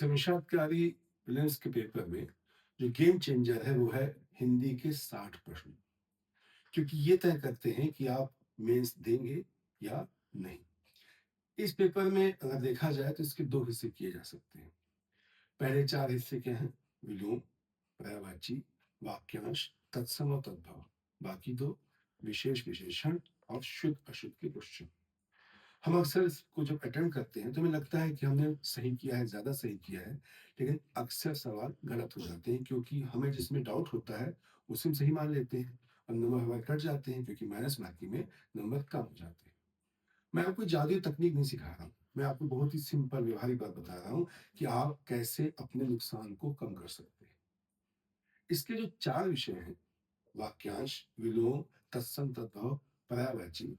समीक्षाकारी prelims के paper में जो गेम चेंजर है वो है हिंदी के 60 प्रश्न, क्योंकि ये तय करते हैं कि आप मेंस देंगे या नहीं। इस पेपर में अगर देखा जाए तो इसके 2 हिस्से किए जा सकते हैं। पहले 4 हिस्से क्या हैं? विलोम, पर्यायवाची, वाक्यांश, तत्सम और तद्भव। बाकी 2 विशेष विशेषण और शुद्ध-अशुद्ध के क्वेश्चन। हम अक्सर इसको जब अटेम्प्ट करते हैं तो हमें लगता है कि हमने सही किया है, ज़्यादा सही किया है, लेकिन अक्सर सवाल गलत हो जाते हैं क्योंकि हमें जिसमें डाउट होता है, उसे हम सही मान लेते हैं और नंबर हमारे कट जाते हैं क्योंकि माइनस मार्किंग में नंबर कम हो जाते हैं। मैं आपको जादुई तकनीक नहीं सिखा रहा हूँ, मैं आपको बहुत ही सिंपल व्यवहारिक बात बता रहा हूँ कि आप कैसे अपने नुकसान को कम कर सकते हैं। इसके जो 4 विषय हैं, वाक्यांश, विलोम, तत्सम, तद्भव, पर्यायवाची,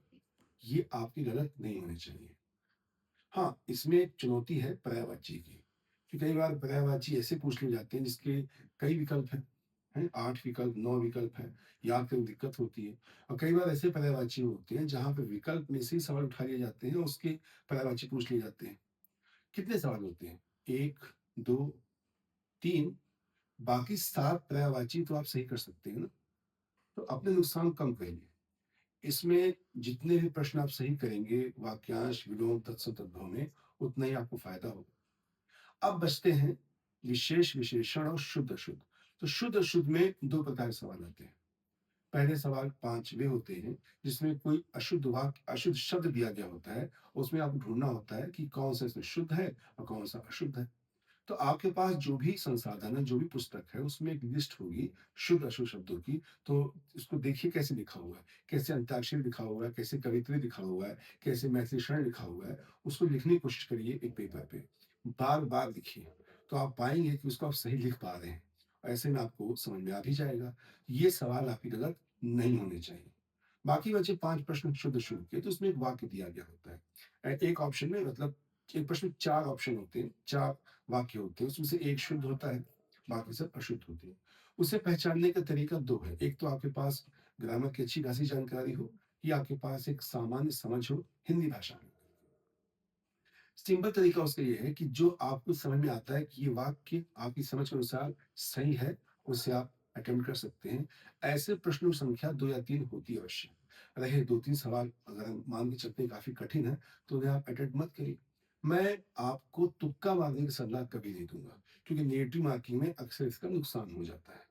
ये आपके गलत नहीं होने चाहिए। हाँ, इसमें एक चुनौती है पर्यायवाची की, कि कई बार पर्यायवाची ऐसे पूछ लिए जाते हैं जिसके कई विकल्प हैं, 8 विकल्प, 9 विकल्प हैं, याद करने में दिक्कत होती है। और कई बार ऐसे पर्यायवाची होते हैं जहाँ पे विकल्प में से ही सवाल उठा लिए जाते हैं और उसके पर्यायवाची पूछ लिए जाते हैं। कितने सवाल होते हैं? 1, 2, 3, बाकी 7 पर्यायवाची तो आप सही कर सकते हैं ना, तो अपने नुकसान कम करिए। इसमें जितने भी प्रश्न आप सही करेंगे वाक्यांश, विलोम, तत्सम, तद्भव में, उतना ही आपको फ़ायदा होगा। अब बचते हैं विशेष विशेषण और शुद्ध अशुद्ध। तो शुद्ध अशुद्ध में 2 प्रकार के सवाल आते हैं। पहले सवाल 5 वे होते हैं जिसमें कोई अशुद्ध वाक्य, अशुद्ध शब्द दिया गया होता है। उसमें आपको ढूँढना होता है कि कौन-सा इसमें शुद्ध है और कौन-सा अशुद्ध है। तो आपके पास जो भी संसाधन है, जो भी पुस्तक है, उसमें एक लिस्ट होगी शुद्ध-अशुद्ध शब्दों की। तो इसको देखिए कैसे लिखा हुआ है, कैसे अंताक्षरी लिखा हुआ है, कैसे कवित्व लिखा हुआ है, कैसे मैथिली शरण लिखा हुआ है। उसको लिखने की कोशिश करिए एक पेपर पे, बार-बार लिखिए, तो आप पाएँगे कि उसको आप सही लिख पा रहे हैं। ऐसे में आपको समझ में आ भी जाएगा। ये सवाल आपके गलत नहीं होने चाहिए। बाकी बचे 5 प्रश्न शुद्ध-अशुद्ध के, तो उसमें एक वाक्य दिया गया होता है। एक ऑप्शन में मतलब एक प्रश्न में 4 ऑप्शन होते हैं, 4 वाक्य होते हैं, उसमें से 1 शुद्ध होता है, बाकी सब अशुद्ध होते हैं। उसे पहचानने का तरीका 2 है, एक तो आपके पास ग्रामर की अच्छी खासी जानकारी हो या आपके पास एक सामान्य समझ हो हिंदी भाषा में। सिंपल तरीका उसका ये है कि जो आपको समझ में आता है कि ये वाक्य आपकी समझ के अनुसार सही है, उसे आप अटेम्प्ट कर सकते हैं। ऐसे प्रश्नों की संख्या 2 या 3 होती है अवश्य। रहे 2-3 सवाल अगर हम मान के चलते हैं काफ़ी कठिन है, तो उन्हें आप अटेम्प्ट मत करिए। मैं आपको तुक्का मारने की सलाह कभी नहीं दूँगा, क्योंकि नेगेटिव मार्किंग में अक्सर इसका नुकसान हो जाता है।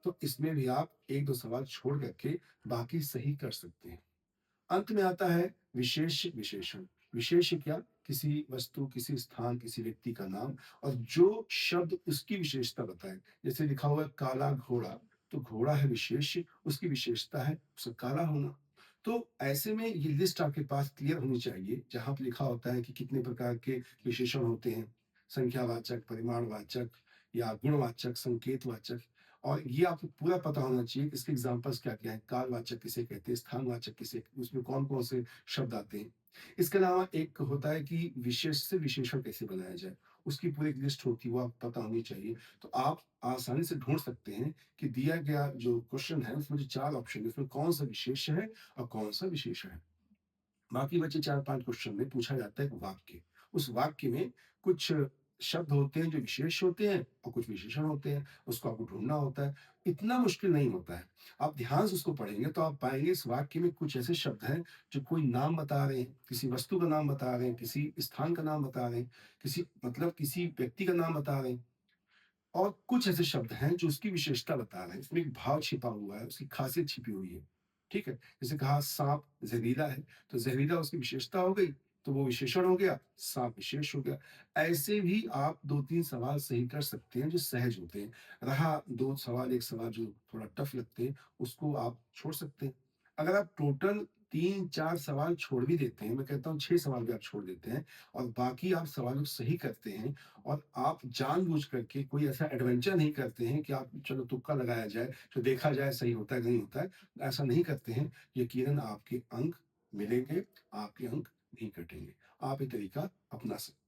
तो इसमें भी आप 1-2 सवाल छोड़ करके बाकी सही कर सकते हैं। अंत में आता है विशेष विशेषण। विशेष क्या? किसी वस्तु, किसी स्थान, किसी व्यक्ति का नाम और जो शब्द उसकी विशेषता बताए। जैसे लिखा हुआ है काला घोड़ा, तो घोड़ा है विशेष्य, उसकी विशेषता है उसका काला होना। तो ऐसे में ये लिस्ट आपके पास क्लियर होनी चाहिए, जहाँ पे लिखा होता है कि कितने प्रकार के विशेषण होते हैं, संख्यावाचक, परिमाणवाचक या गुणवाचक, संकेतवाचक। और ये आपको पूरा पता होना चाहिए कि इसके एग्ज़ाम्पल्स क्या-क्या हैं, कालवाचक किसे कहते हैं, स्थानवाचक किसे, उसमें कौन-कौन से शब्द आते हैं। इसके अलावा एक होता है कि विशेष से विशेषण कैसे बनाया जाए, उसकी पूरी एक लिस्ट होती है, वो आपको पता होनी चाहिए। तो आप आसानी से ढूँढ सकते हैं कि दिया गया जो क्वेश्चन है, उसमें जो 4 ऑप्शन है, उसमें कौन-सा विशेष्य है और कौन-सा विशेषण है। बाकी बचे 4-5 क्वेश्चन में पूछा जाता है एक वाक्य। उस वाक्य में कुछ शब्द होते हैं जो विशेष होते हैं और कुछ विशेषण होते हैं, उसको आपको ढूँढना होता है। इतना मुश्किल नहीं होता है। आप ध्यान से उसको पढ़ेंगे तो आप पाएँगे इस वाक्य में कुछ ऐसे शब्द हैं जो कोई नाम बता रहे हैं, किसी वस्तु का नाम बता रहे हैं, किसी स्थान का नाम बता रहे हैं, किसी व्यक्ति का नाम बता रहे हैं और कुछ ऐसे शब्द हैं जो उसकी विशेषता बता रहे हैं। उसमें एक भाव छिपा हुआ है, उसकी खासियत छिपी हुई है। ठीक है? जैसे कहा साँप ज़हरीला है, तो ज़हरीला उसकी विशेषता हो गई, तो वो विशेषण हो गया, साँप विशेष हो गया। ऐसे भी आप 2-3 सवाल सही कर सकते हैं जो सहज होते हैं। रहा 2 सवाल, 1 सवाल जो थोड़ा टफ लगते हैं, उसको आप छोड़ सकते हैं। अगर आप टोटल 3-4 सवाल छोड़ भी देते हैं, मैं कहता हूँ 6 सवाल भी आप छोड़ देते हैं और बाकी आप सवालों को सही करते हैं और आप जानबूझ करके कोई ऐसा एडवेंचर नहीं करते हैं कि आप चलो तुक्का लगाया जाए, तो देखा जाए सही होता है कि नहीं होता है। ऐसा नहीं करते हैं, यकीनन आपके अंक मिलेंगे, आपके अंक नहीं कटेंगे। आप ये तरीका अपना सकते हैं।